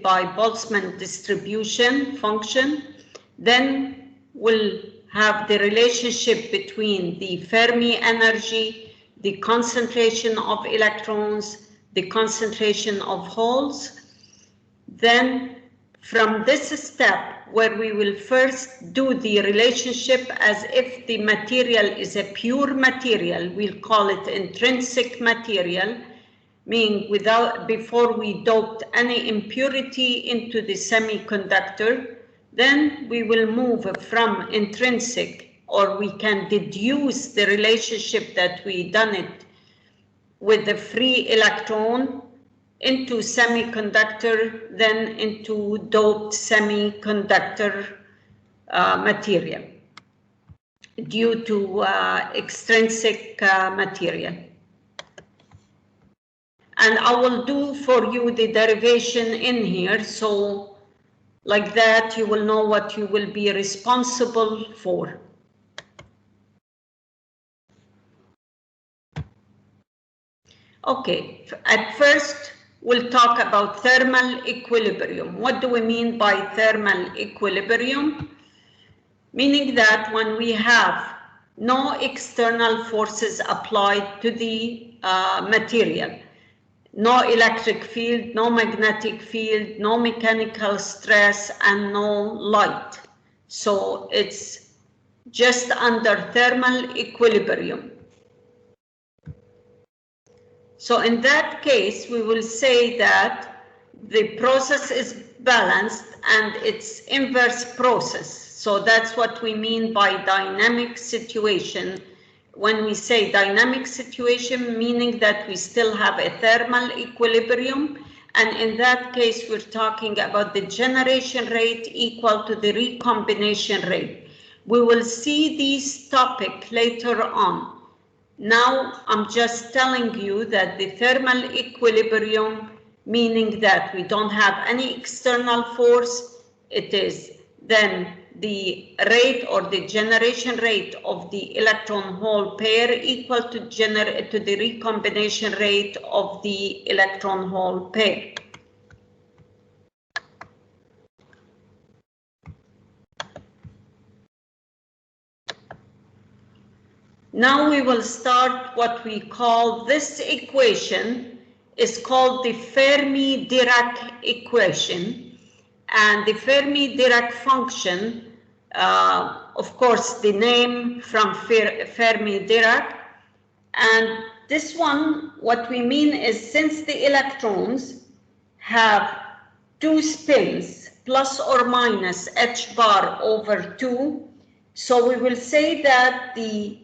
by Boltzmann distribution function, then we'll have the relationship between the Fermi energy, the concentration of electrons, the concentration of holes. Then from this step, where we will first do the relationship as if the material is a pure material, we'll call it intrinsic material, meaning before we doped any impurity into the semiconductor. Then we will move from intrinsic, or we can deduce the relationship that we done it with the free electron into semiconductor, then into doped semiconductor material due to extrinsic material. And I will do for you the derivation in here, so like that you will know what you will be responsible for. Okay, at first we'll talk about thermal equilibrium. What do we mean by thermal equilibrium? Meaning that when we have no external forces applied to the material, no electric field, no magnetic field, no mechanical stress, and no light. So it's just under thermal equilibrium. So in that case, we will say that the process is balanced and it's inverse process. So that's what we mean by dynamic situation. When we say dynamic situation, meaning that we still have a thermal equilibrium. And in that case, we're talking about the generation rate equal to the recombination rate. We will see this topic later on. Now, I'm just telling you that the thermal equilibrium, meaning that we don't have any external force, it is then the rate or the generation rate of the electron-hole pair equal to the recombination rate of the electron-hole pair. Now we will start what we call this equation is called the Fermi-Dirac equation. And the Fermi-Dirac function, of course, the name from Fermi-Dirac. And this one, what we mean is since the electrons have two spins, plus or minus h bar over 2, so we will say that the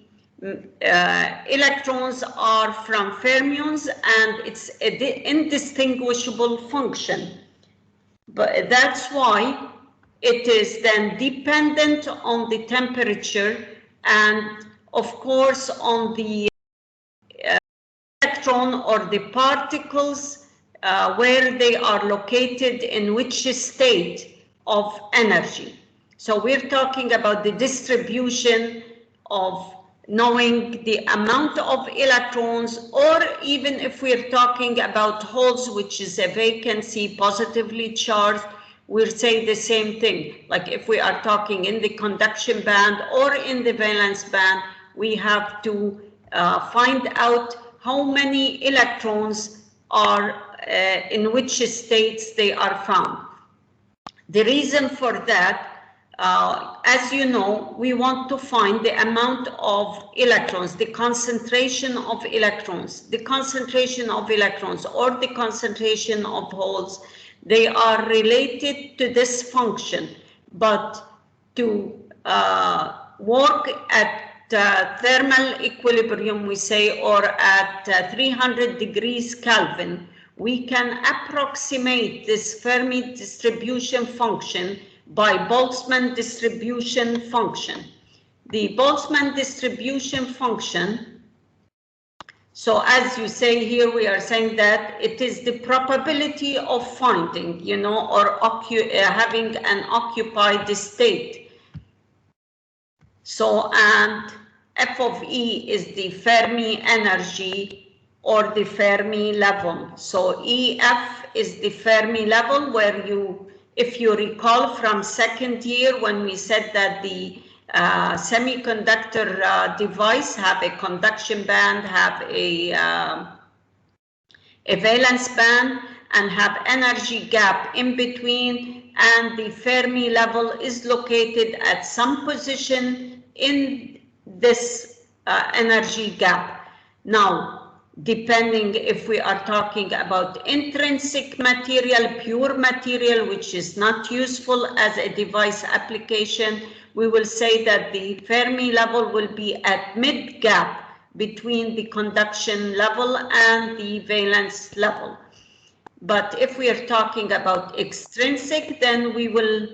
electrons are from fermions and it's an indistinguishable function. But that's why it is then dependent on the temperature and of course on the electron or the particles where they are located in which state of energy. So we're talking about the distribution of knowing the amount of electrons, or even if we're talking about holes, which is a vacancy positively charged, we'll say the same thing. Like if we are talking in the conduction band or in the valence band, we have to find out how many electrons are in which states they are found. The reason for that, as you know, we want to find the amount of electrons, the concentration of electrons, or the concentration of holes. They are related to this function, but to work at thermal equilibrium, we say, or at 300 degrees Kelvin, we can approximate this Fermi distribution function by Boltzmann distribution function. The Boltzmann distribution function, so as you say here, we are saying that it is the probability of finding, you know, or having an occupied state. So, and F of E is the Fermi energy or the Fermi level. So EF is the Fermi level where if you recall from second year when we said that the semiconductor device have a conduction band, have a valence band, and have energy gap in between, and the Fermi level is located at some position in this energy gap. Now, depending if we are talking about intrinsic material, pure material, which is not useful as a device application, we will say that the Fermi level will be at mid gap between the conduction level and the valence level. But if we are talking about extrinsic, then we will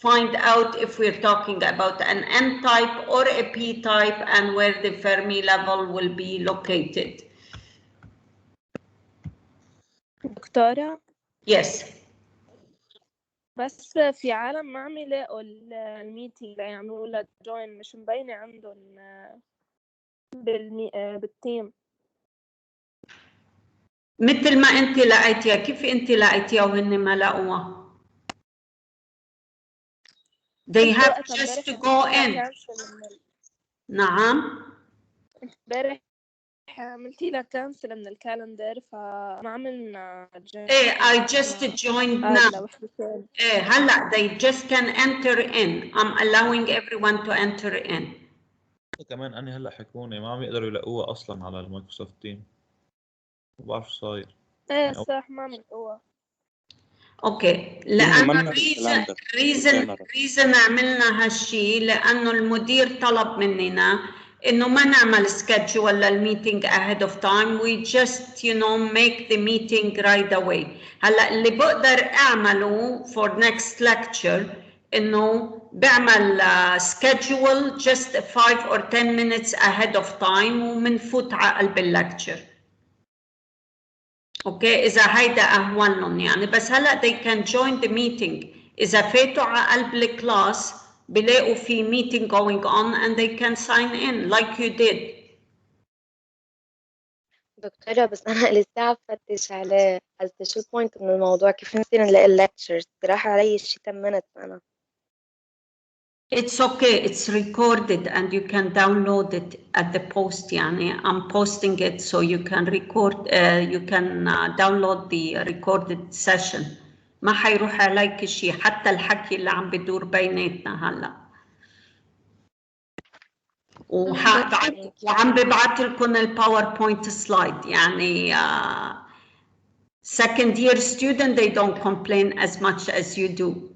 find out if we're talking about an N-type or a P-type and where the Fermi level will be located. دكتورة Yes. بس في عالم ما عم يلاقوا الميتينج ليعملوا لها جوين، مش مبينة عندهم بالتيم. مثل ما انت لقيتيها، كيف انت لقيتيها وهن ما لقوها؟ They have just to go in. نعم. امبارح عملتي لها كانسل من الكالندر فما عملنا ايه I just joined now. ايه هلا they just can enter in. I'm allowing everyone to enter in. كمان أنا هلا حكوني ما عم يقدروا يلاقوها أصلا على المايكروسوفت تيم. ما بعرف شو صاير. ايه صح ما عملتوها. اوكي لأنه reason عملنا هالشي لأنه المدير طلب مننا إنه ما نعمل schedule للميتينج ahead of time. We just make the meeting right away. هلا اللي بقدر أعمله for next lecture إنه بعمل schedule just 5 or 10 minutes ahead of time ومنفوت على قلب اللكتشر. اوكي اذا هيدا اهون لهم يعني. بس هلا they can join the meeting. اذا فاتوا على قلب الكلاس بلاقوا في meeting going on and they can sign in like you did. دكتورة بس أنا لسه عم فتش عليه قصدي شو البوينت من الموضوع، كيف نصير نلاقي الليكتشرز؟ راح علي شي 10 minutes أنا. It's okay, it's recorded and you can download it at the post يعني. I'm posting it so you can record, you can download the recorded session. ما حيروح عليك شيء حتى الحكي اللي عم بدور بيناتنا هلا. وعم ببعث لكم الباوربوينت سلايد يعني. Second year student they don't complain as much as you do.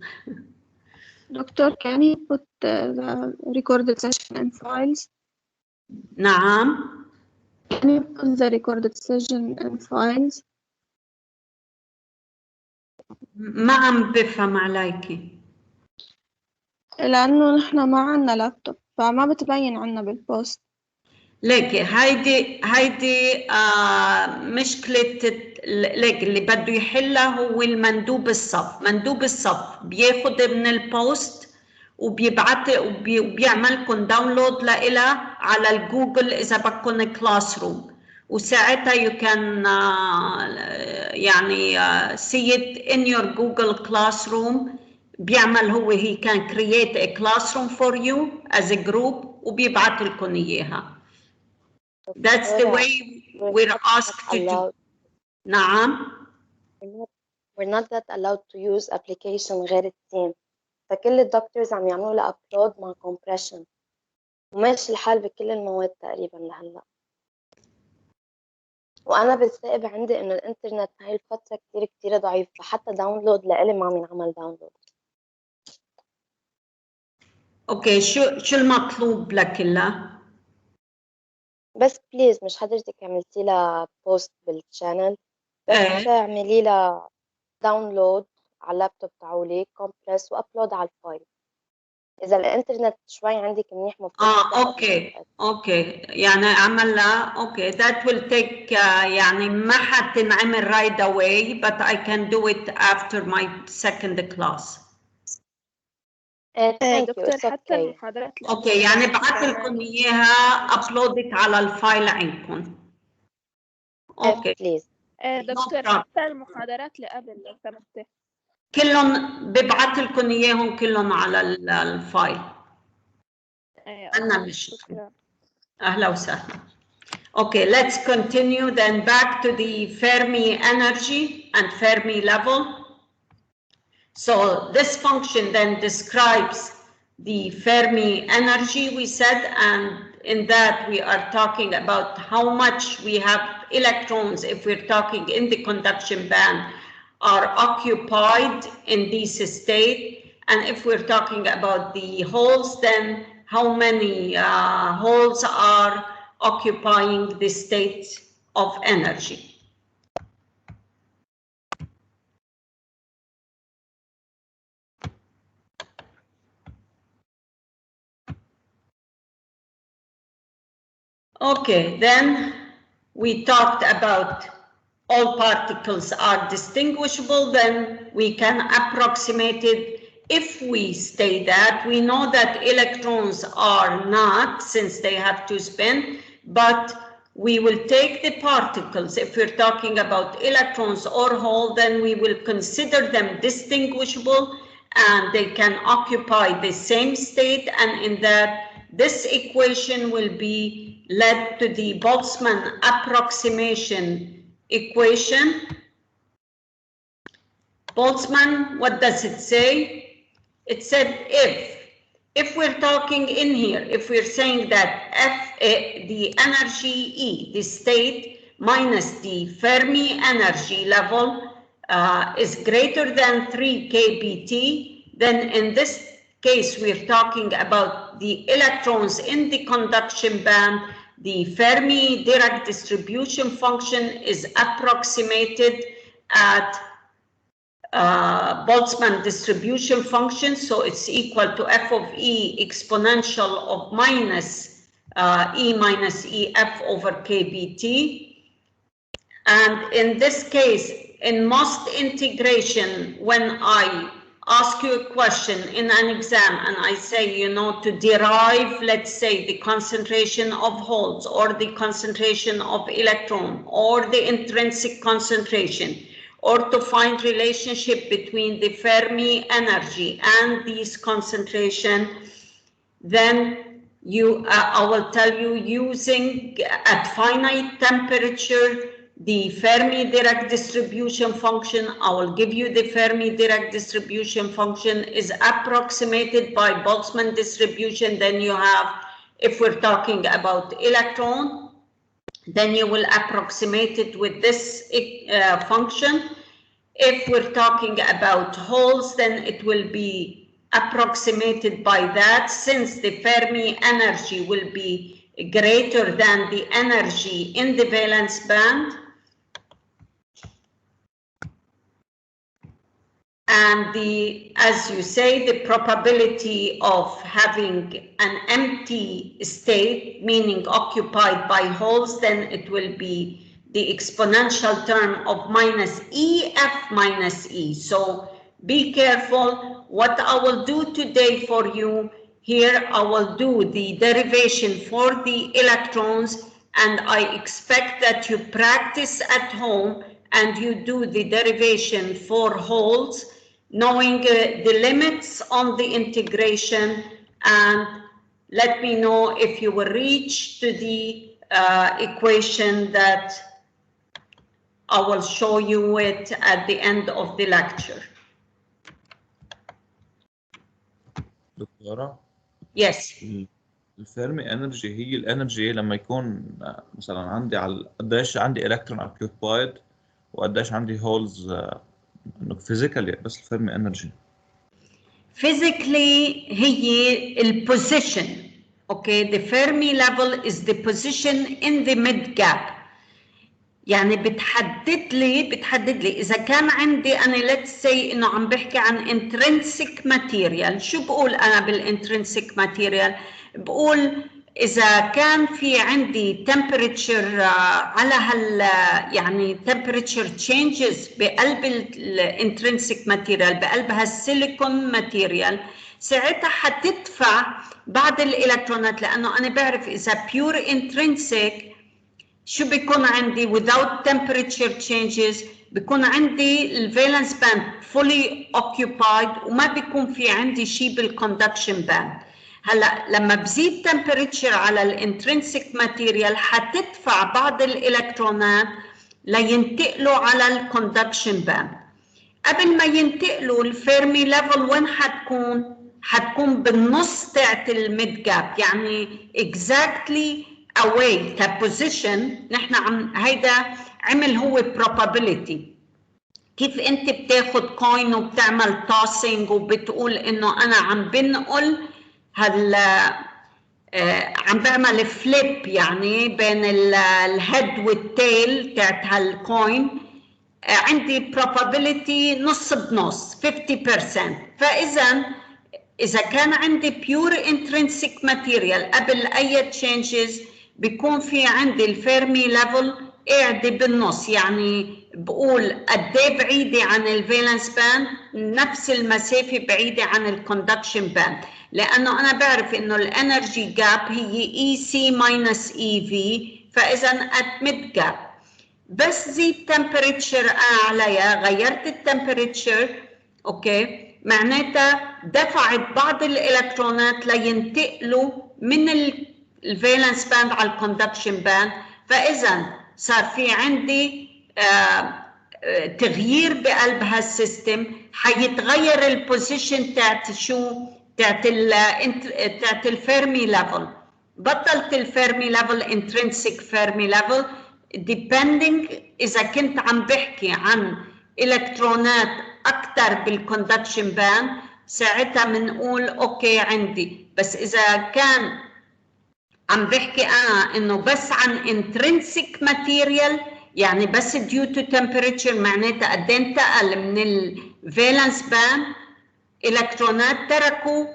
Doctor, can you put the recorded session in files? نعم. Can you put the recorded session in files? ما عم بفهم عليكي. لأنه نحن ما عنا لابتوب فما بتبين عنا بالبوست. ليكي هيدي مشكلة. ليك اللي بده يحلها هو المندوب الصف. مندوب الصف بياخد من البوست وبيبعت وبيعملكم داونلود لإلها على الجوجل إذا بدكم كلاس روم. وساعتها you can يعني see it in your Google Classroom. بيعمل هو he can create a classroom for you as a group وبيبعت لكم إياها. That's the way we're asked to do. نعم. We're not that allowed to use application غير التيم. فكل الدكتورز عم يعملوا لها upload مع compression. وماشي الحال بكل المواد تقريبا لهلا. وأنا بالسائب عندي إنه الإنترنت هاي الفترة كتير ضعيف، فحتى داونلود لإلي ما عم ينعمل داونلود. أوكي شو المطلوب لك إلا؟ بس بليز مش حضرتك عملتي لها بوست بالشانل بس اعملي لها داونلود على اللابتوب تاعولي كومبريس وابلود على الفايل. اذا الانترنت شوي عندك منيح مفروض اوكي يعني عملها اوكي that will take يعني ما حتنعمل right away but I can do it after my second class. دكتور حتى المحاضرات اوكي يعني بعث لكم اياها ابلودت على الفايل عندكم. اوكي بليز. دكتور problem. حتى المحاضرات اللي قبل لو سمحتي. كلهم ببعث لكم اياهم كلهم على الفايل. انا مش شكرا. اهلا وسهلا. Okay, let's continue then back to the Fermi energy and Fermi level. So this function then describes the Fermi energy, we said, and in that we are talking about how much we have electrons, if we're talking in the conduction band, are occupied in this state. And if we're talking about the holes, then how many holes are occupying the state of energy. Okay, then we talked about all particles are distinguishable, then we can approximate it. If we say that, we know that electrons are not, since they have to spin, but we will take the particles. If we're talking about electrons or hole, then we will consider them distinguishable and they can occupy the same state, and in that this equation will be led to the Boltzmann approximation equation. Boltzmann, what does it say? It said if we're talking in here, if we're saying that the energy E, the state minus the Fermi energy level is greater than 3 kBt, then in this case we're talking about the electrons in the conduction band. The Fermi Dirac distribution function is approximated at Boltzmann distribution function, so it's equal to f of e exponential of minus e minus ef over kBt. And in this case, in most integration, when I ask you a question in an exam and I say, you know, to derive, let's say, the concentration of holes or the concentration of electron or the intrinsic concentration, or to find relationship between the Fermi energy and these concentration, then I will tell you using at finite temperature the Fermi Dirac distribution function. I will give you the Fermi Dirac distribution function is approximated by Boltzmann distribution. Then you have, if we're talking about electron, then you will approximate it with this function. If we're talking about holes, then it will be approximated by that, since the Fermi energy will be greater than the energy in the valence band. And as you say, the probability of having an empty state, meaning occupied by holes, then it will be the exponential term of minus EF minus E. So be careful. What I will do today for you here, I will do the derivation for the electrons, and I expect that you practice at home and you do the derivation for holes, knowing the limits on the integration, and let me know if you will reach to the equation that I will show you it at the end of the lecture. دكتورة Yes. الفيرمي انرجي هي الانرجي لما يكون مثلا عندي على قديش عندي الكترون اوكيوبايد وقديش عندي هولز انه فيزيكالي بس الفيرمي انرجي. Physically هي البوزيشن. Okay, the Fermi level is the position in the mid gap. يعني بتحدد لي إذا كان عندي أنا let's say إنه عم بحكي عن intrinsic material. شو بقول أنا بالintrinsic material؟ بقول إذا كان في عندي temperature على يعني temperature changes بقلب الintrinsic material، بقلب هالسيليكون material، ساعتها حتدفع بعض الإلكترونات، لأنه أنا بعرف إذا pure intrinsic شو بيكون عندي without temperature changes؟ بيكون عندي الفالنس باند fully occupied وما بيكون في عندي شيء بالconduction باند. هلا لما بزيد temperature على الانترنسيك ماتيريال حتدفع بعض الالكترونات لينتقلوا على الكوندكشن باند. قبل ما ينتقلوا الفيرمي ليفل وين حتكون بالنص تاعت الميد جاب، يعني exactly away كبوزيشن. نحن هيدا عمل هو probability. كيف انت بتاخد كوين وبتعمل tossing وبتقول انه انا عم بنقل عم بعمل فليب يعني بين الهيد والتيل تاعت هالكوين، عندي probability نص بنص 50%. إذا كان عندي pure intrinsic material قبل أي changes بيكون في عندي الفيرمي ليفل قاعدة بالنص، يعني بقول قد ايه بعيدة عن الفالنس باند، نفس المسافة بعيدة عن الكوندكشن باند، لأنه أنا بعرف إنه الانرجي جاب هي EC minus EV، فإذا at mid gap. بس زيد temperature عليها، غيرت التمبريتشر اوكي، معناتها دفعت بعض الالكترونات لينتقلوا من الفالنس باند على الكوندكشن باند، فاذا صار في عندي تغيير بقلب هالسيستم، حيتغير البوزيشن تاعت شو تاعت الفيرمي ليفل. بطلت الفيرمي ليفل انترنسيك فيرمي ليفل depending إذا كنت عم بحكي عن إلكترونات أكثر بالكوندكشن باند ساعتها بنقول أوكي عندي. بس إذا كان عم بحكي أنا إنه بس عن intrinsic material يعني بس due to temperature، معناتها قد ايه انتقل من الفالنس باند إلكترونات تركوا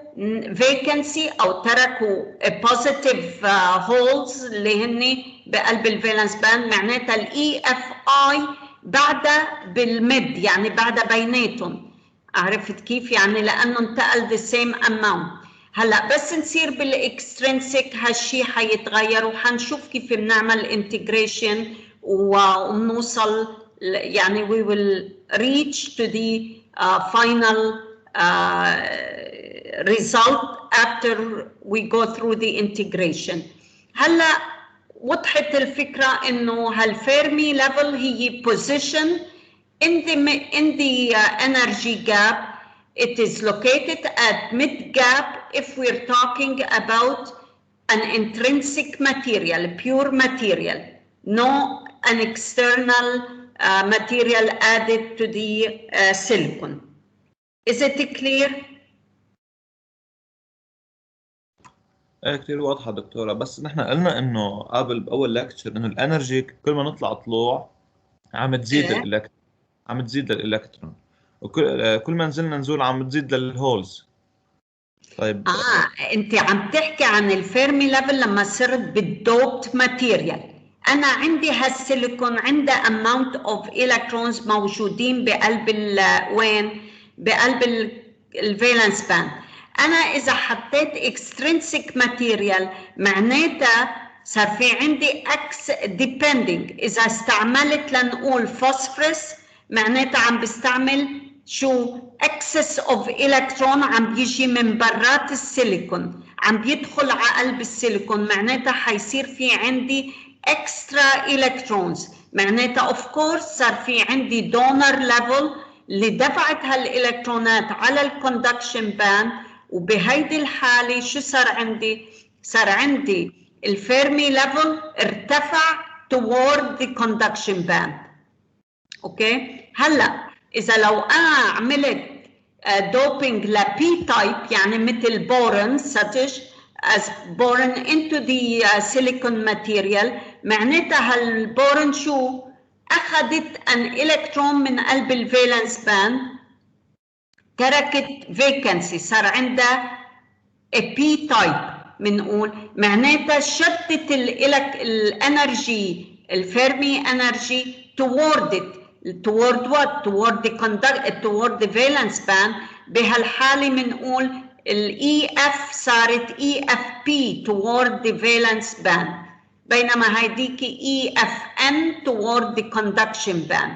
vacancy أو تركوا positive holes اللي هن بقلب الفالنس باند، معناتها ال EFI بعدها بالميد يعني بعدها بيناتهم. عرفت كيف؟ يعني لأنه انتقل the same amount. هلا بس نصير بالاكسترنسيك هالشي حيتغير، وحنشوف كيف بنعمل integration ونوصل يعني we will reach to the final result after we go through the integration. هلا وضحت الفكرة إنه هالفيرمي level هي position in the energy gap. It is located at mid gap if we're talking about an intrinsic material, pure material, no an external material added to the silicon. Is it clear? كتير واضحة دكتورة. بس نحن قلنا انه قبل باول لكتشر انه الانرجي كل ما نطلع طلوع عم تزيد الالكترون، عم تزيد للالكترون، وكل ما نزلنا نزول عم تزيد للهولز. طيب انت عم تحكي عن الفيرمي ليفل لما صرت بالدوبت ماتيريال. انا عندي هالسيليكون عنده اماونت اوف الكترونز موجودين بقلب وين؟ بقلب الفالنس باند. انا اذا حطيت اكسترنسيك ماتيريال معناتها صار في عندي اكس ديبندنج. اذا استعملت لنقول فوسفورس معناتها عم بستعمل شو؟ excess of electron عم بيجي من برات السيليكون، عم بيدخل على قلب السيليكون، معناتها حيصير في عندي extra electrons. معناتها of course صار في عندي donor level اللي دفعت هالالكترونات على الكوندكشن باند، وبهيدي الحالة شو صار عندي؟ صار عندي الفيرمي ليفل ارتفع toward the conduction band. اوكي؟ هلا إذا لو أنا عملت دوبينج لبي تايب يعني مثل بورون such as boron into the silicon material، معناتها هالبورون شو؟ أخذت an إلكترون من قلب الفالنس باند، تركت vacancy، صار عندها بي تايب بنقول، معناتها شتت الانرجي الفيرمي انرجي toward it. toward what? toward the valence band. بهالحالة بنقول ال EF صارت EFP toward the valence band. بينما هيديكي EFN toward the conduction band.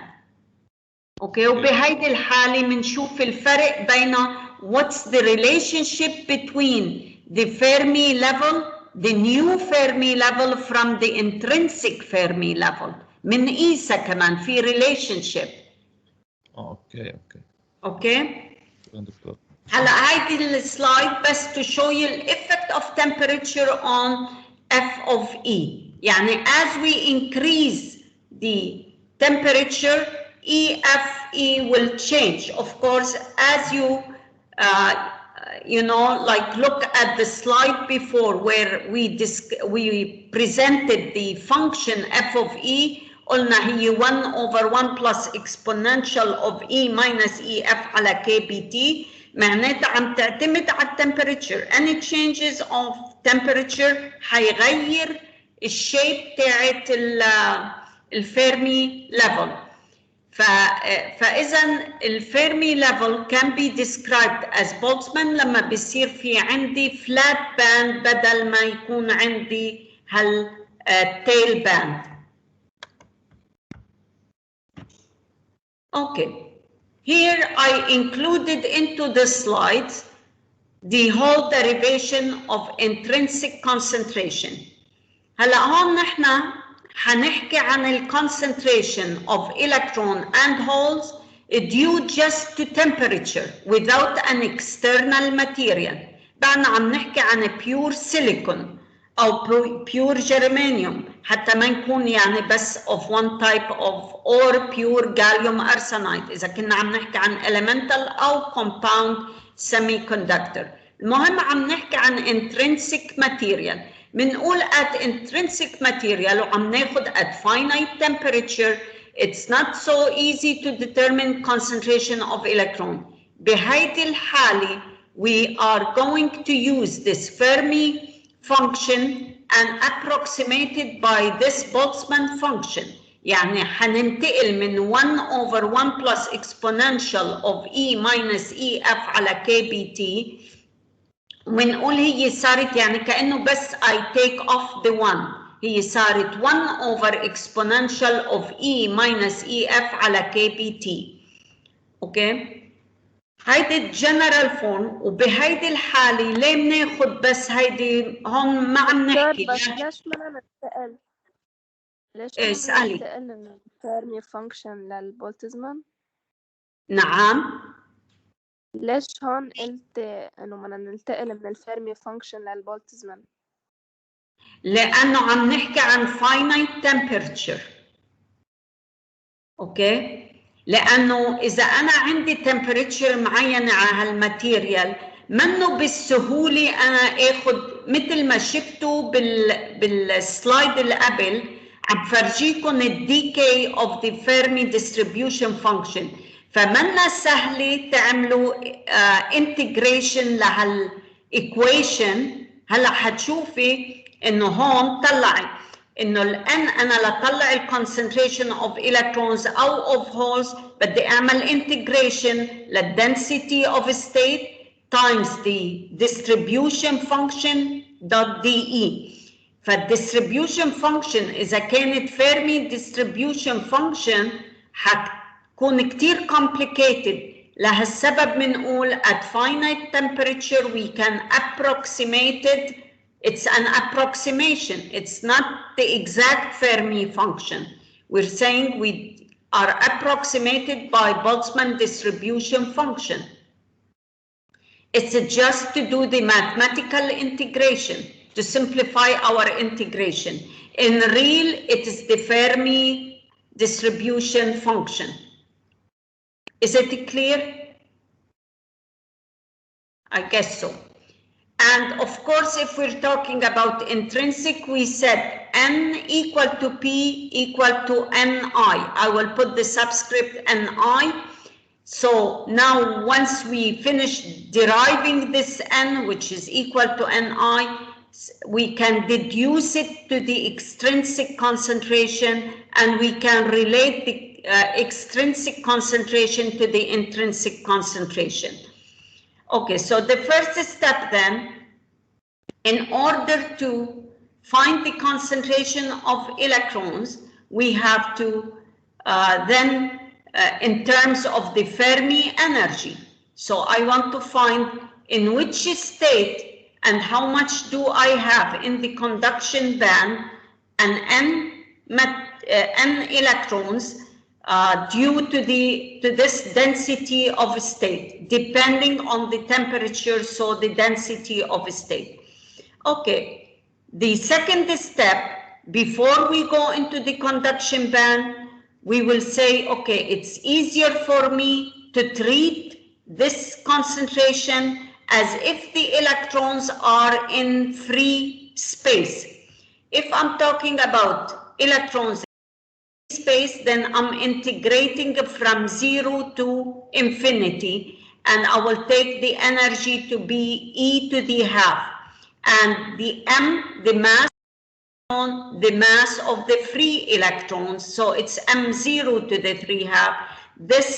اوكي وبهيدي الحالة بنشوف الفرق بين what's the relationship between the Fermi level, the new Fermi level from the intrinsic Fermi level. بنقيسها كمان في relationship. اوكي اوكي دكتور. هلا هيدي السلايد بس to show you the effect of temperature on F of E. يعني as we increase the temperature, EFE will change. Of course, as you know, like look at the slide before where we presented the function F of E. قلنا هي 1 over 1 plus exponential of E minus EF على KBT. معناتها عم تعتمد على temperature. Any changes of temperature حيغير الشيب تاعت الفيرمي level. فإذا الفيرمي level can be described as Boltzmann لما بيصير في عندي flat band بدل ما يكون عندي tail band. Okay, here I included into the slides the whole derivation of intrinsic concentration. هلا هون نحن حنحكي عن ال concentration of electron and holes due just to temperature without an external material. بعدنا عم نحكي عن pure silicon أو pure germanium حتى ما نكون يعني بس of one type of or pure gallium arsenide إذا كنا عم نحكي عن elemental أو compound semiconductor. المهم عم نحكي عن intrinsic material. بنقول at intrinsic material وعم ناخد at finite temperature it's not so easy to determine concentration of electron. بهيدي الحالة we are going to use this Fermi function and approximated by this Boltzmann function. يعني حننتقل من 1 over 1 plus exponential of E minus EF على KBT ونقول هي صارت يعني كأنه بس I take off the 1 هي صارت 1 over exponential of E minus EF على KBT. اوكي هيدي الجنرال فورم وبهيدي الحالة ليه بناخد بس هيدي هون ما عم نحكي بس ليش بدنا ننتقل؟ ليش اسألي. ننتقل من الفيرمي فانكشن للبولتزمان؟ نعم ليش هون قلت انه بدنا ننتقل من الفيرمي فانكشن للبولتزمان؟ لأنه عم نحكي عن finite temperature. اوكي لأنه إذا أنا عندي temperature معينة على هالماتيريال منه بالسهولة أنا آخد مثل ما شفتوا بالسلايد اللي قبل عم فرجيكم الديكي of the Fermi distribution function فمنا سهلة تعملوا integration لهالإيكويشن. هلا حتشوفي إنه هون طلعي إنه الآن أنا لطلع الكونسنتريشن of electrons أو of holes بدي أعمل integration للدensity of state times the distribution function dot DE. فالdistribution function إذا كانت Fermi distribution function حتكون كتير complicated. لهالسبب بنقول at finite temperature we can approximate it. It's an approximation. It's not the exact Fermi function. We're saying we are approximated by Boltzmann distribution function. It's just to do the mathematical integration, to simplify our integration. In real, it is the Fermi distribution function. Is it clear? I guess so. And of course, if we're talking about intrinsic, we said N equal to P equal to Ni. I will put the subscript Ni. So now once we finish deriving this N, which is equal to Ni, we can deduce it to the extrinsic concentration and we can relate the extrinsic concentration to the intrinsic concentration. Okay, so the first step then, in order to find the concentration of electrons, we have to then in terms of the Fermi energy. So I want to find in which state and how much do I have in the conduction band and n electrons due to this density of state, depending on the temperature, so the density of state. Okay, the second step, before we go into the conduction band, we will say, okay, it's easier for me to treat this concentration as if the electrons are in free space. If I'm talking about electrons in space, then I'm integrating from 0 to infinity, and I will take the energy to be e to the half, and the m, the mass of the free electrons, so it's m0 to the 3/2. This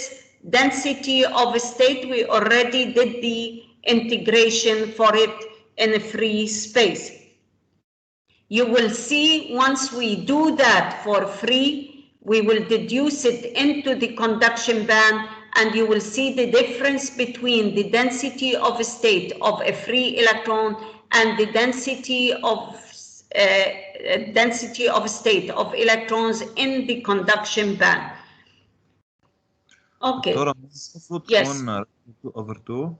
density of state, we already did the integration for it in a free space. You will see once we do that for free, we will deduce it into the conduction band, and you will see the difference between the density of state of a free electron and the density of state of electrons in the conduction band. Okay. دكتورة Yes. تكون 2/2.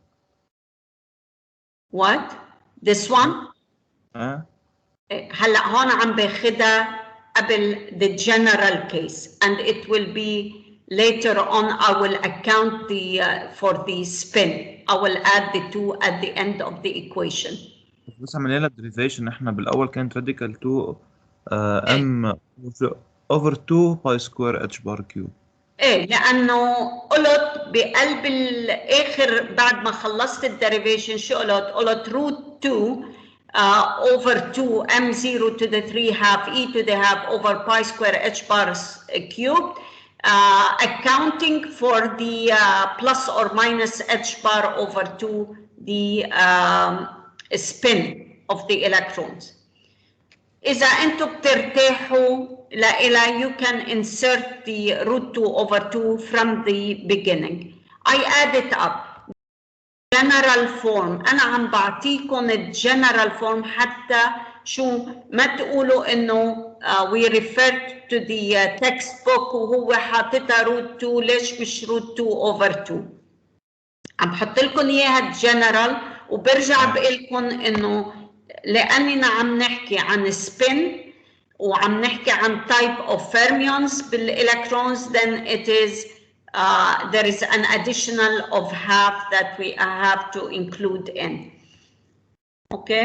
What? This one? هلا هون عم باخدها قبل the general case, and it will be later on. I will account the for the spin. I will add the 2 at the end of the equation. بس عملنا لها derivation. احنا بالاول كانت radical 2 m over 2 pi square h bar cube. ايه، لانه قلت بقلب الاخر بعد ما خلصت الديريفيشن شو قلت root 2 over 2 m0 to the 3/2 e to the half over pi square h bar cube, accounting for the plus or minus h bar over 2, the spin of the electrons. إذا أنتم بترتاحوا لإلى, you can insert the root 2 over 2 from the beginning. I add it up. General form. أنا عم بعطيكم الجنرال form حتى شو ما تقولوا إنه we referred to the textbook وهو حاطتها root 2. ليش مش root 2 over 2؟ عم بحط لكم إياها الجنرال وبرجع بقول لكم إنه لأننا عم نحكي عن spin وعم نحكي عن type of fermions بالelectrons, then it is there is an additional of half that we have to include in. Okay.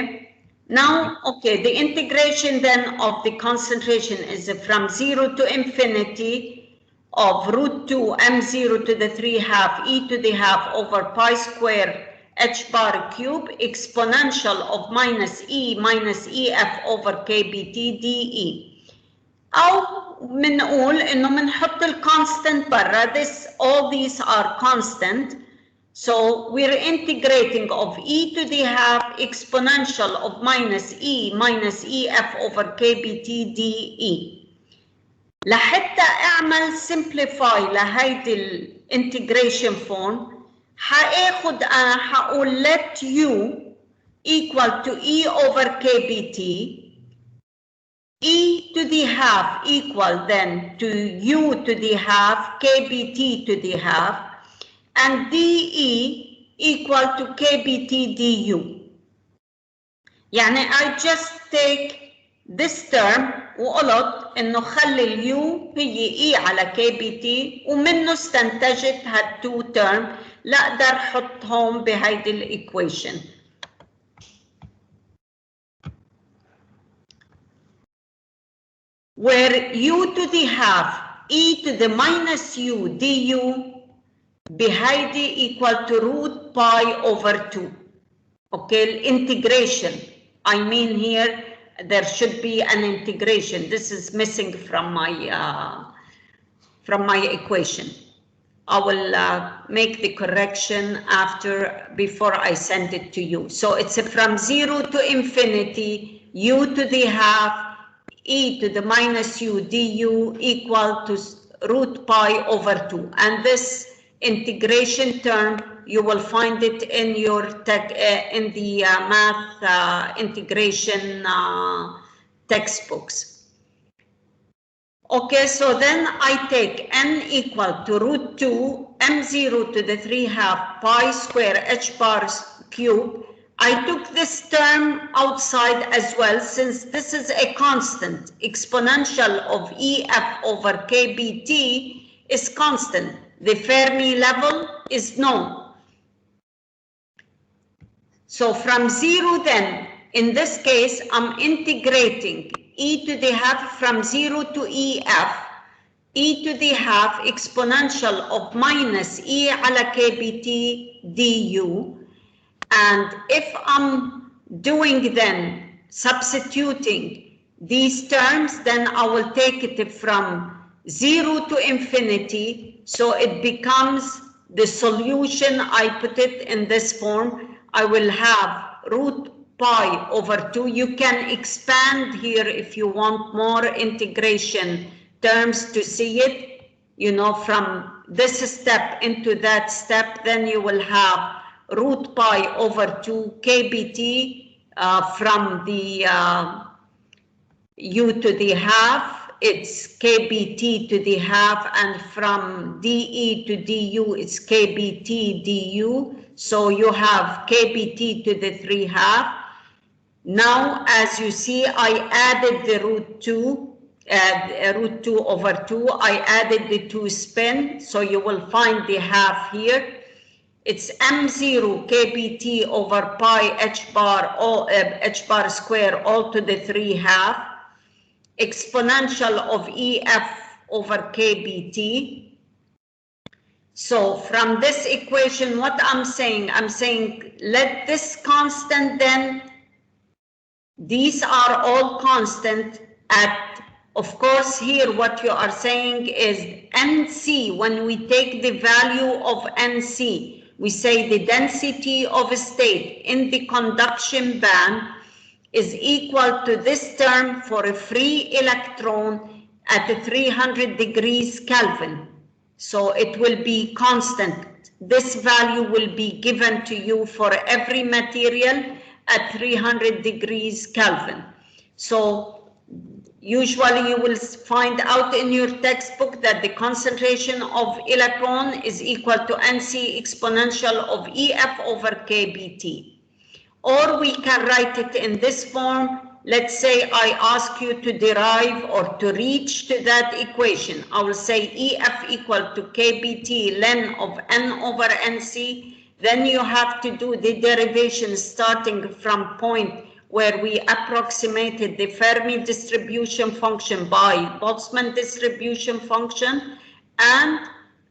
Now, okay, the integration then of the concentration is from 0 to infinity of root 2 m0 to the 3/2 e to the half over pi square h bar cube exponential of minus ef over kBt dE. أو منقول إنه منحط الconstant برا. All these are constant. So we're integrating of e to the half exponential of minus ef over kBt dE. لحتى أعمل simplify لهيدي الانتجريشن form, حاخد أنا حقول let u equal to e over kBt, e to the half equal then to u to the half kBt to the half, and dE equal to kBt du. يعني I just take this term وقلت إنه خلي اليو هي E على KBT ومنه استنتجت هاد 2 term لا أقدر أحطهم بهيدي الإيكويشن. Where U to the half E to the minus U du بهيدي equal to root pi over 2. Okay, integration. I mean here there should be an integration. This is missing from my equation. I will make the correction before I send it to you. So it's from 0 to infinity u to the half e to the minus u du equal to root pi over 2. And this integration term, you will find it in your in the math integration textbooks. Okay, so then I take n equal to root 2 m0 to the 3 half pi square h bar cube. I took this term outside as well, since this is a constant. Exponential of EF over KBT is constant. The Fermi level is known. So from 0 then, in this case, I'm integrating e to the half from 0 to EF, e to the half exponential of minus e ala KBT du. And if I'm doing then substituting these terms, then I will take it from 0 to infinity. So it becomes the solution. I put it in this form. I will have root pi over 2. You can expand here if you want more integration terms to see it, you know, from this step into that step. Then you will have root pi over 2 KBT from the u to the half, it's KBT to the half, and from dE to du, it's KBT du. So you have KBT to the 3 half. Now, as you see, I added the root 2 over 2. I added the 2 spin, so you will find the half here. It's m0 KBT over pi h bar square all to the 3 half, exponential of EF over KBT. So from this equation, what I'm saying let this constant then, these are all constant at, of course, here what you are saying is NC. When we take the value of NC, we say the density of a state in the conduction band is equal to this term for a free electron at 300 degrees Kelvin. So it will be constant. This value will be given to you for every material at 300 degrees Kelvin. So usually you will find out in your textbook that the concentration of electron is equal to NC exponential of EF over KBT. Or we can write it in this form. Let's say I ask you to derive or to reach to that equation. I will say EF equal to KBT ln of N over NC. Then you have to do the derivation starting from point where we approximated the Fermi distribution function by Boltzmann distribution function, and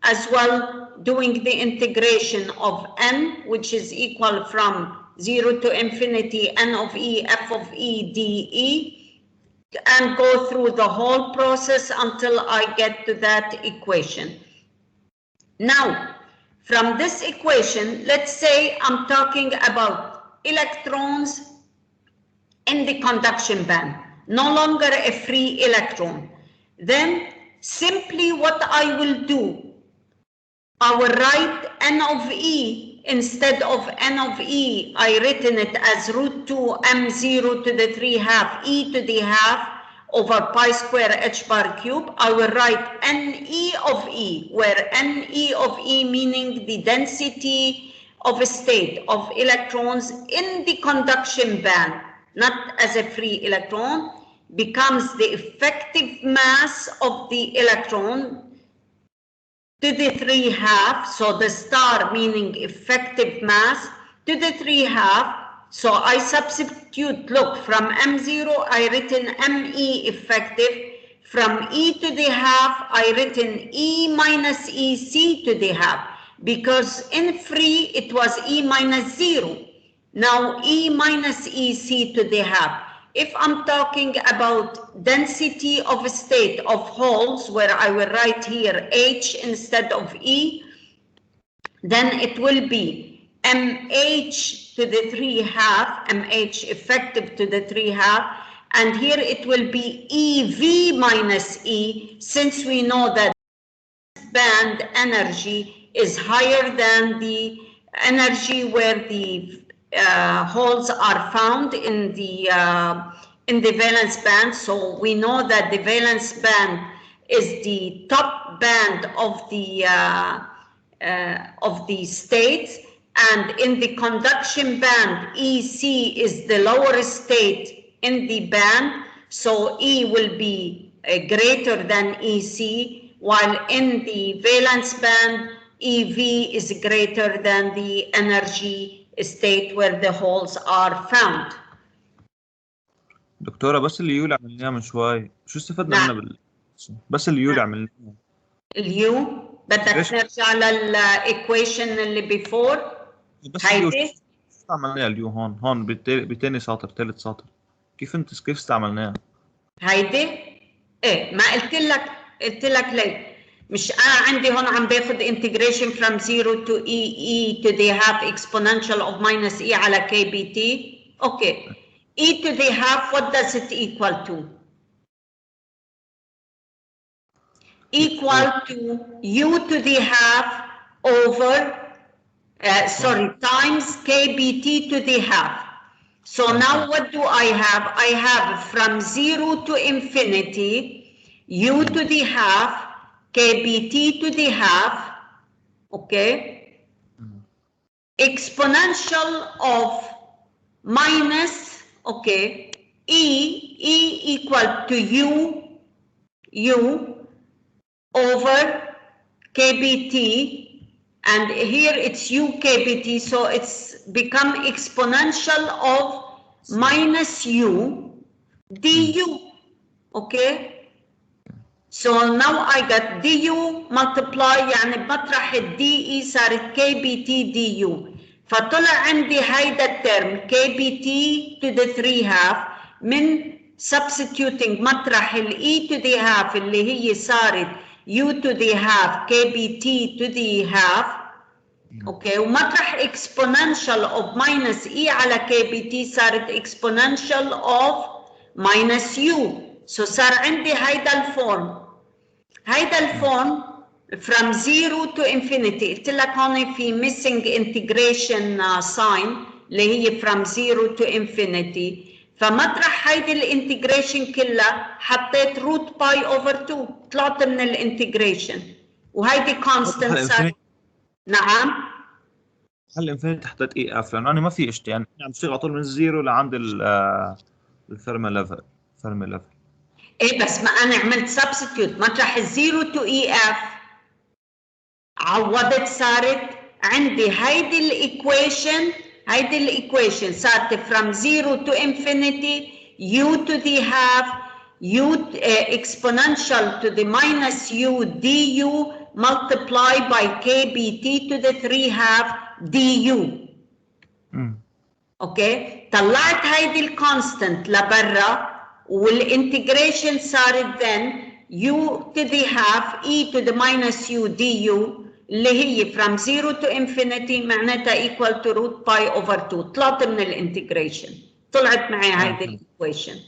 as well doing the integration of N, which is equal from 0 to infinity N of E, F of E, dE, and go through the whole process until I get to that equation. Now, from this equation, let's say I'm talking about electrons in the conduction band, no longer a free electron. Then simply what I will do, I will write N of E. Instead of N of E, I written it as root 2 m0 to the 3 half e to the half over pi square h bar cube. I will write Ne of E, where Ne of E meaning the density of a state of electrons in the conduction band, not as a free electron, becomes the effective mass of the electron to the 3 half, so the star meaning effective mass to the 3 half. So I substitute, look, from m0 I written me effective, from e to the half I written e minus ec to the half, because in free it was e minus 0. Now e minus ec to the half. If I'm talking about density of a state of holes, where I will write here H instead of E, then it will be mH to the 3/2, mH effective to the 3/2, and here it will be EV minus E, since we know that band energy is higher than the energy where the holes are found in the valence band. So we know that the valence band is the top band of the state, and in the conduction band, EC is the lower state in the band, so E will be greater than EC, while in the valence band, EV is greater than the energy state where the holes are found. دكتورة بس اليو اللي عملناها من شوي شو استفدنا نعم. منها بس اليو اللي عملناها اليو بدك نرجع للايكويشن اللي بيفور بس اليو هيدي استعملناها اليو هون بتاني سطر ثالث سطر كيف استعملناها هيدي ايه ما قلت لك ليه مش انا عندي هون عم باخذ integration from 0 to e to the half exponential of minus e على kbt. okay, e to the half, what does it equal to? Equal to u to the half over times kbt to the half. So now what do I have? I have from 0 to infinity u to the half kbt to the half, okay, exponential of minus, okay, e equal to u over kbt, and here it's u kbt, so it's become exponential of minus u du, okay. So now I got du multiply, يعني بمطرح الدي صارت kbt du، فطلع عندي هيدا الترم kbt to the 3/2 من substituting مطرح e to the half اللي هي صارت u to the half kbt to the half، اوكي، ومطرح exponential of minus e على kbt صارت exponential of minus u. So صار عندي هيدا الفورم from 0 to infinity. قلت لك هون في missing integration sign اللي هي from 0 to infinity، فمطرح هيدي الانتجريشن كلها حطيت روت باي اوفر 2، طلعت من الانتجريشن وهيدي كونستنت صارت. نعم هل انفينيتي حطيت اي اف لانه انا ما في اشتي، يعني عم بشتغل على طول من الزيرو لعند الفيرما ليفل. ايه بس ما انا عملت سبستيوت مطرح الزيرو تو اي اف، عوضت صارت عندي هيدي الايكويشن صارت from 0 to infinity u to the half u exponential to the minus u du multiplied by kbt to the 3/2 du. اوكي، طلعت هيدي الكونستنت لبرا والانتجريشن صارت then u to the half e to the minus u du اللي هي from 0 to infinity معناتها equal to root pi over 2. طلعت من الانتجريشن، طلعت معي هيدي الايكويشن.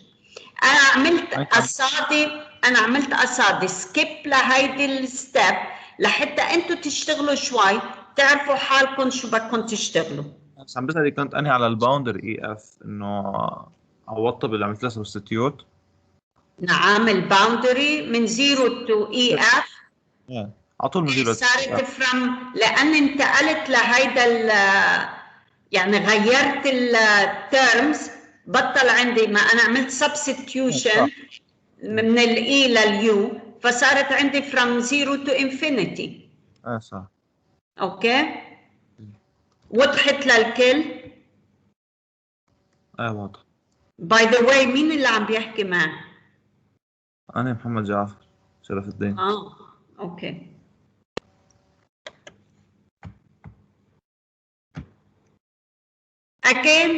انا عملت قصادي سكيب لهيدي الستيب لحتى انتم تشتغلوا شوي تعرفوا حالكم شو بدكم تشتغلوا. بس عم بسألك كنت انهي على الباوندر اي اف انه عوضتها باللي عملت لها سبستيوت. نعم، الباوندري من 0 to اي اف على طول من 0 صارت فروم، لان انتقلت لهيدا يعني غيرت التيرمز، بطل عندي، ما انا عملت سبستيوشن من الاي لليو فصارت عندي from 0 to infinity. صح. اوكي، وضحت للكل؟ واضح. باي ذا واي مين اللي عم بيحكي معي؟ انا محمد جعفر شرف الدين. اوكي. again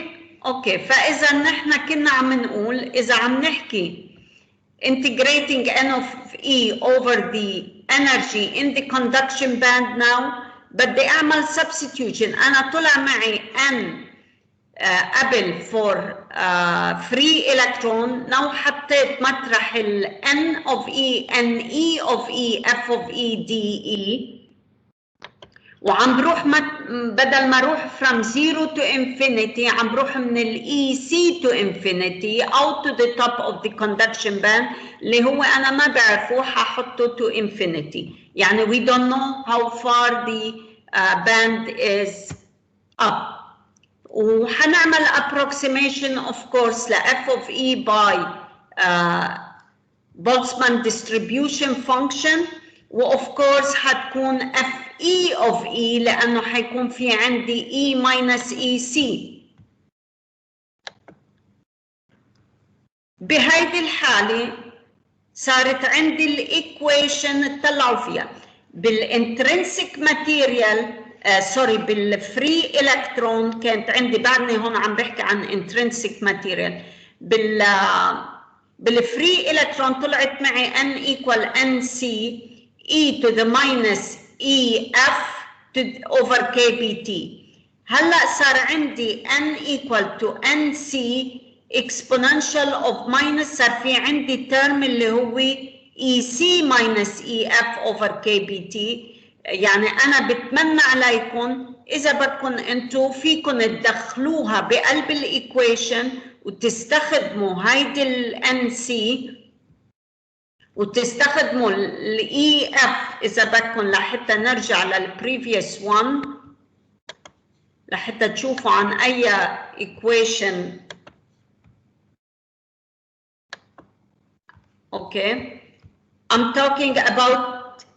اوكي، فاذا نحن كنا عم نقول اذا عم نحكي integrating n of e over the energy in the conduction band now بدي اعمل substitution. انا طلع معي n قبل for free electron. now حطيت مطرح ال n of e n e of e f of e d e، وعم بروح بدل ما اروح from 0 to infinity عم بروح من ال EC to infinity أو to the top of the conduction band اللي هو أنا ما بعرفه ححطه to infinity. يعني we don't know how far the band is up. وحنعمل approximation of course ل f of e by Boltzmann distribution function، و of course حتكون f e of e لأنه حيكون في عندي e minus ec. بهيدي الحالة صارت عندي الإيكويشن اطلعوا فيها بالintrinsic material سوري بالفري إلكترون. كانت عندي بعدني هون عم بحكي عن intrinsic material. بالفري إلكترون طلعت معي n equal nc e to the minus ef over kbt. هلا صار عندي n equal to nc exponential of minus، صار في عندي term اللي هو ec minus ef over kbt. يعني أنا بتمنى عليكم إذا بدكم أنتوا فيكم تدخلوها بقلب الإيكويشن وتستخدموا هيدي ال NC وتستخدموا ال EF إذا بدكم لحتى نرجع للprevious one لحتى تشوفوا عن أي equation. Okay, I'm talking about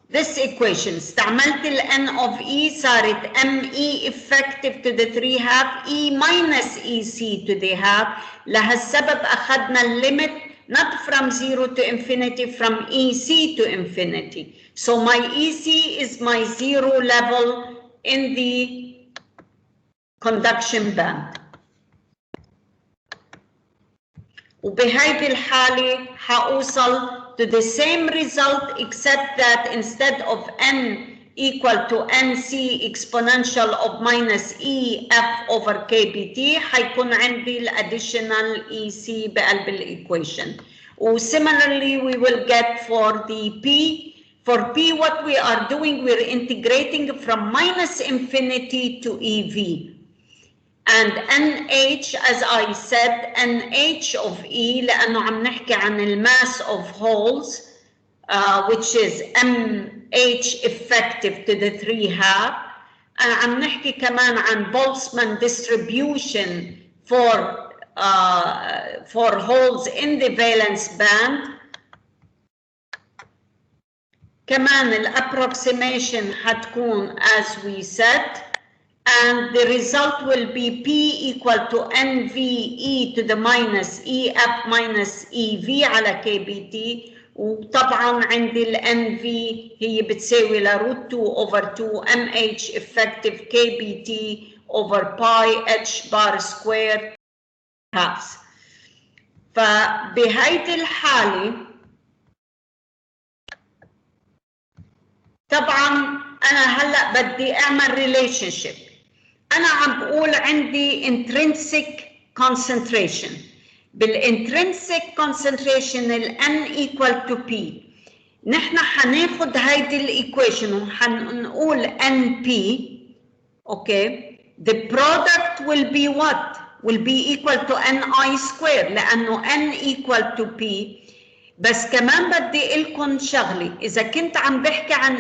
this equation. استعملت ال n of e صارت me effective to the 3 half e minus ec to the half. لهالسبب أخذنا limit not from 0 to infinity, from ec to infinity. So my ec is my zero level in the conduction band. وبهيدي الحالة حأوصل to the same result except that instead of n equal to nc exponential of minus ef over kbt حيكون عندي additional ec بقلب equation. Similarly we will get for the p. For p what we are doing, we're integrating from minus infinity to ev. And NH, as I said, NH of E لأنه عم نحكي عن الماss of holes, which is MH effective to the 3 half. عم نحكي كمان عن Boltzmann distribution for holes in the valence band. كمان الapproximation حتكون as we said. And the result will be P equal to NVE to the minus EF minus EV على KBT. وطبعا عندي ال NV هي بتساوي ل root 2 over 2 MH effective KBT over pi H bar square halves. فبهيدي الحالة طبعا أنا هلأ بدي أعمل relationship. أنا عم بقول عندي intrinsic concentration. بالintrinsic concentration ال N equal to P. نحن حناخد هيدي الإيكويشن وحنقول NP. Okay. The product will be what? Will be equal to NI square لأنه N equal to P. بس كمان بدي لكم شغلة. إذا كنت عم بحكي عن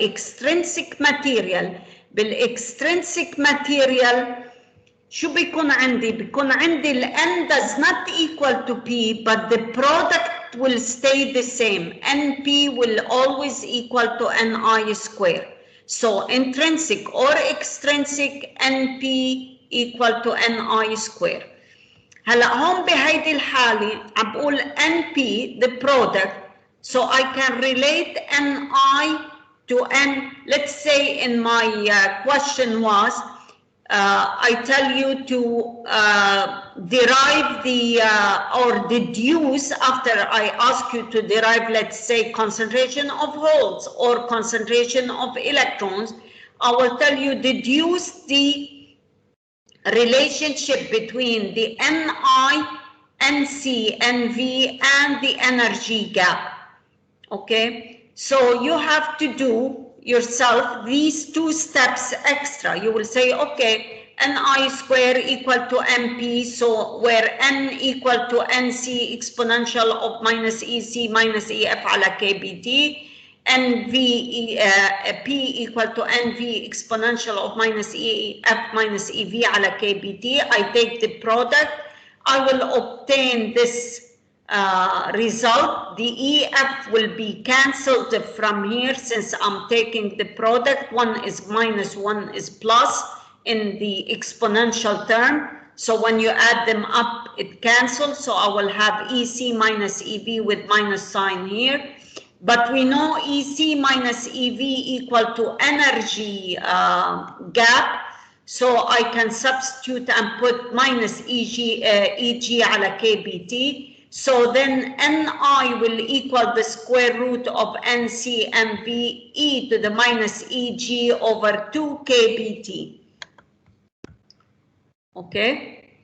extrinsic material. بالextrinsic material شو بيكون عندي؟ بيكون عندي ال N does not equal to P, but the product will stay the same. NP will always equal to NI square. So intrinsic or extrinsic NP equal to NI square. هلا هون بهيدي الحالة عم بقول NP the product, so I can relate NI to N. Let's say in my question was I tell you to derive the or deduce, after I ask you to derive, let's say, concentration of holes or concentration of electrons, I will tell you deduce the relationship between the Ni, Nc, Nv, and the energy gap. Okay, so you have to do yourself these 2 steps extra. You will say, okay, Ni square equal to Mp, so where N equal to Nc exponential of minus Ec minus Ef ala kBt, Nv P equal to Nv exponential of minus Ef minus Ev ala kBt. I take the product, I will obtain this result. The EF will be cancelled from here since I'm taking the product. 1 is minus, 1 is plus in the exponential term. So when you add them up, it cancels. So I will have EC minus EV with minus sign here. But we know EC minus EV equal to energy gap. So I can substitute and put minus EG ala kBt. So then Ni will equal the square root of Nc Mv e to the minus Eg over 2 kBt. Okay?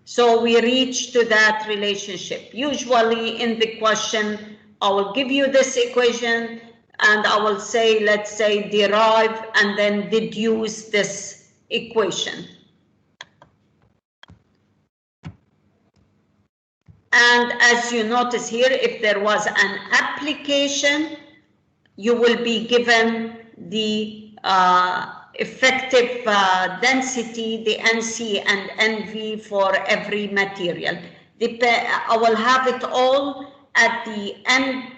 So we reach to that relationship. Usually in the question, I will give you this equation and I will say, let's say, derive and then deduce this equation. And as you notice here, if there was an application, you will be given the effective density, the Nc and Nv for every material. I will have it all at the end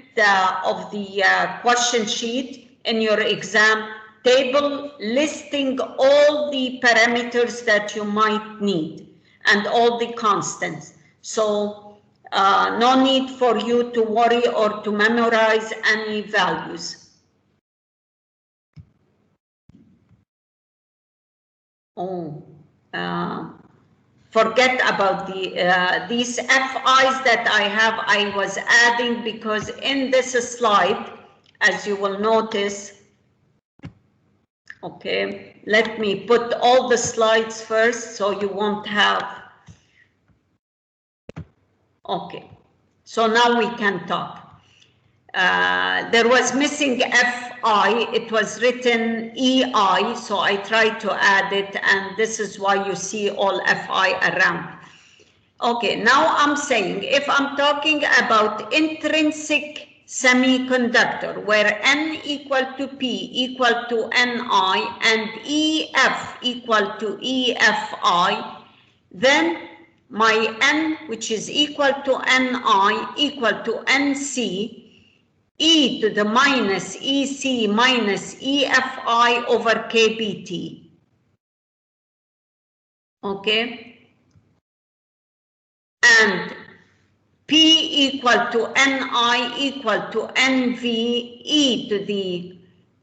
of the question sheet in your exam table, listing all the parameters that you might need and all the constants. So no need for you to worry or to memorize any values. Oh, forget about the these FIs that I have. I was adding because in this slide, as you will notice, okay, let me put all the slides first so you won't have. Okay, so now we can talk. There was missing FI, it was written EI, so I tried to add it, and this is why you see all FI around. Okay, now I'm saying if I'm talking about intrinsic semiconductor where N equal to P equal to Ni and EF equal to EFI, then my N, which is equal to Ni equal to Nc e to the minus Ec minus EFI over kBt. Okay? And P equal to Ni equal to Nv e to the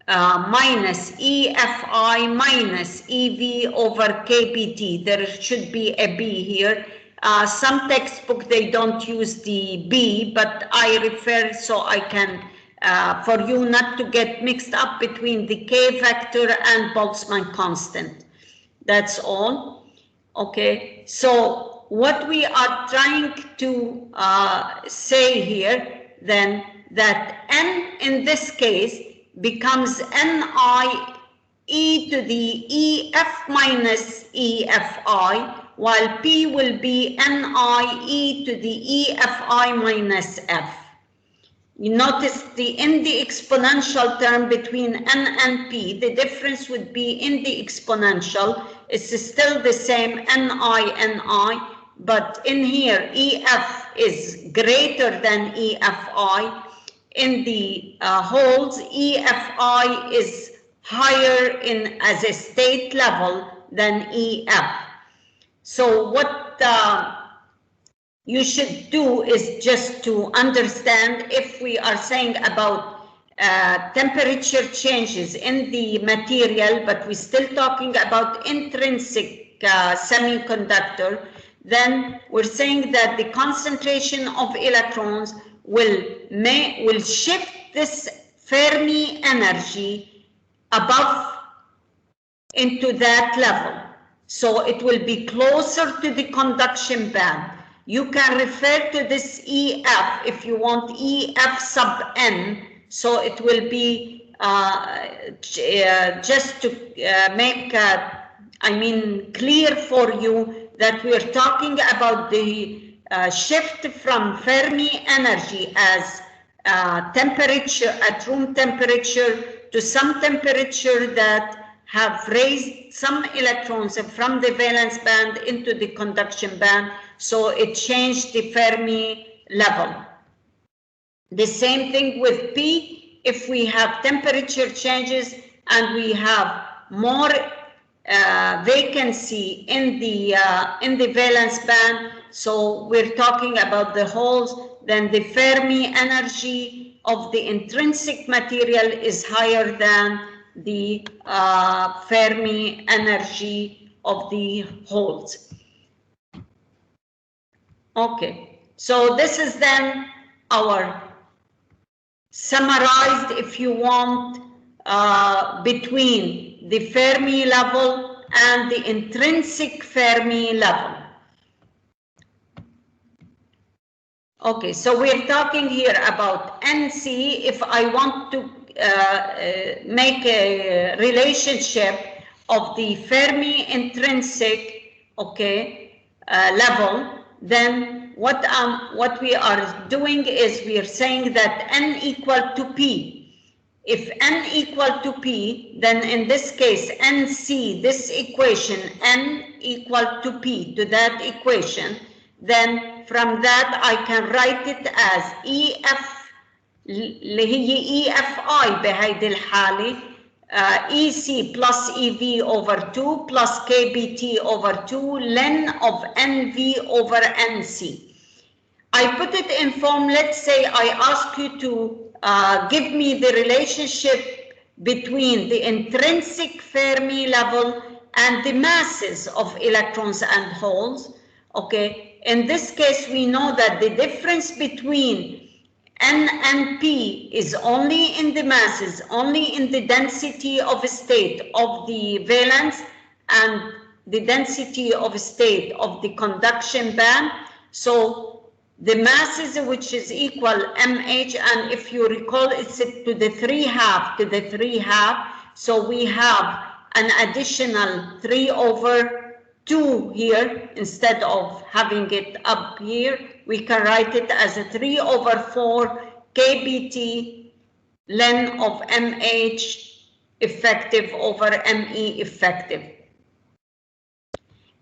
minus EFI minus EV over kBt. There should be a B here. Some textbook, they don't use the B, but I refer so I can, for you not to get mixed up between the K vector and Boltzmann constant. That's all. Okay, so what we are trying to say here then, that N in this case becomes Ni e to the EF minus EFI, while P will be Ni e to the EFI minus F. You notice in the exponential term between N and P, the difference would be in the exponential. It's still the same Ni, but in here EF is greater than EFI. In the holes, EFI is higher in as a state level than EF. So what you should do is just to understand, if we are saying about temperature changes in the material, but we're still talking about intrinsic semiconductor, then we're saying that the concentration of electrons will shift this Fermi energy above into that level. So it will be closer to the conduction band. You can refer to this EF if you want EF sub N. So it will be just to make clear for you that we are talking about the shift from Fermi energy as temperature at room temperature to some temperature that have raised some electrons from the valence band into the conduction band, so it changed the Fermi level. The same thing with P, if we have temperature changes and we have more vacancy in the valence band, so we're talking about the holes, then the Fermi energy of the intrinsic material is higher than the Fermi energy of the holes. Okay, so this is then our summarized, if you want, between the Fermi level and the intrinsic Fermi level. Okay, so we're talking here about NC. If I want to make a relationship of the Fermi intrinsic, okay, level, then what we are doing is we are saying that N equal to P. If N equal to P, then in this case NC, this equation, N equal to P, to that equation, then from that I can write it as EF اللي هي EFI بهيدي الحالة EC plus EV over 2 plus KBT over 2 ln of NV over NC. I put it in form, let's say I ask you to give me the relationship between the intrinsic Fermi level and the masses of electrons and holes. Okay, in this case we know that the difference between N and P is only in the masses, only in the density of state of the valence and the density of state of the conduction band. So the masses, which is equal mH, and if you recall, it's to the 3/2, so we have an additional 3/2 here. Instead of having it up here, we can write it as a 3/4 KBT ln of mH effective over me effective.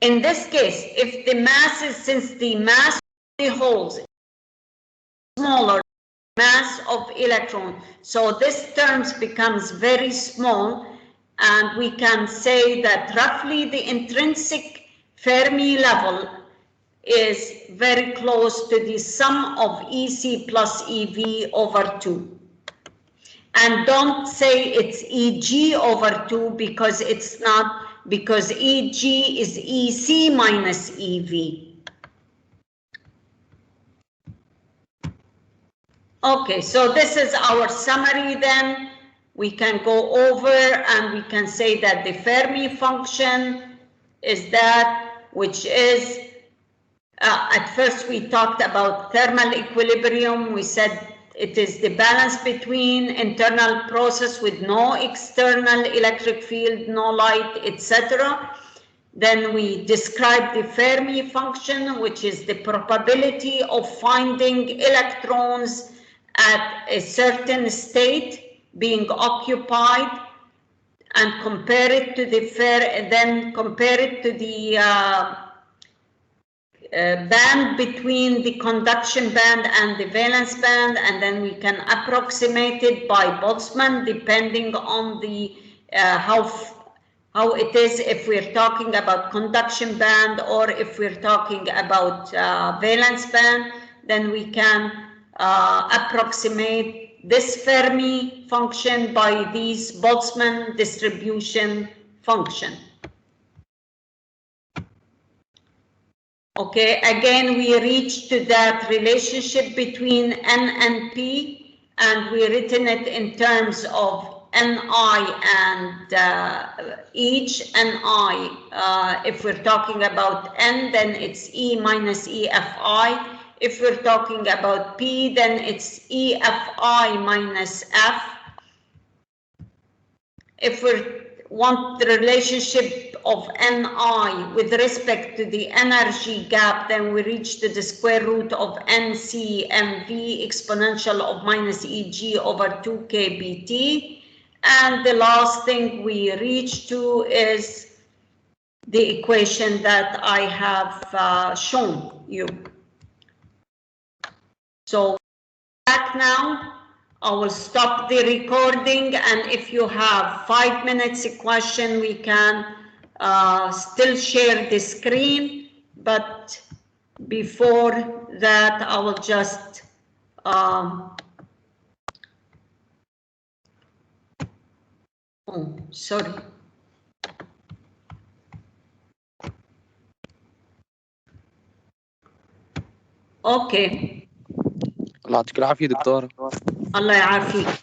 In this case, if the masses, since the mass of the holes is smaller mass of electron, so this terms becomes very small, and we can say that roughly the intrinsic Fermi level is very close to the sum of EC plus EV over 2. And don't say it's EG over 2 because it's not, because EG is EC minus EV. Okay, so this is our summary then. We can go over and we can say that the Fermi function is that which is, at first we talked about thermal equilibrium. We said it is the balance between internal process with no external electric field, no light, etc. Then we described the Fermi function, which is the probability of finding electrons at a certain state being occupied, and compare it to the band between the conduction band and the valence band, and then we can approximate it by Boltzmann depending on the how it is, if we're talking about conduction band or if we're talking about valence band. Then we can approximate this Fermi function by this Boltzmann distribution function. Okay, again, we reached to that relationship between N and P, and we written it in terms of Ni and each Ni. If we're talking about N, then it's E minus EFI. If we're talking about P, then it's EFI minus F. If we want the relationship of Ni with respect to the energy gap, then we reach to the square root of NCMV exponential of minus EG over 2kBT. And the last thing we reach to is the equation that I have shown you. So back now, I will stop the recording, and if you have 5 minutes a question, we can still share the screen, but before that, I will just oh, sorry. Okay. الله يعطيك العافية دكتورة. الله يعافيك.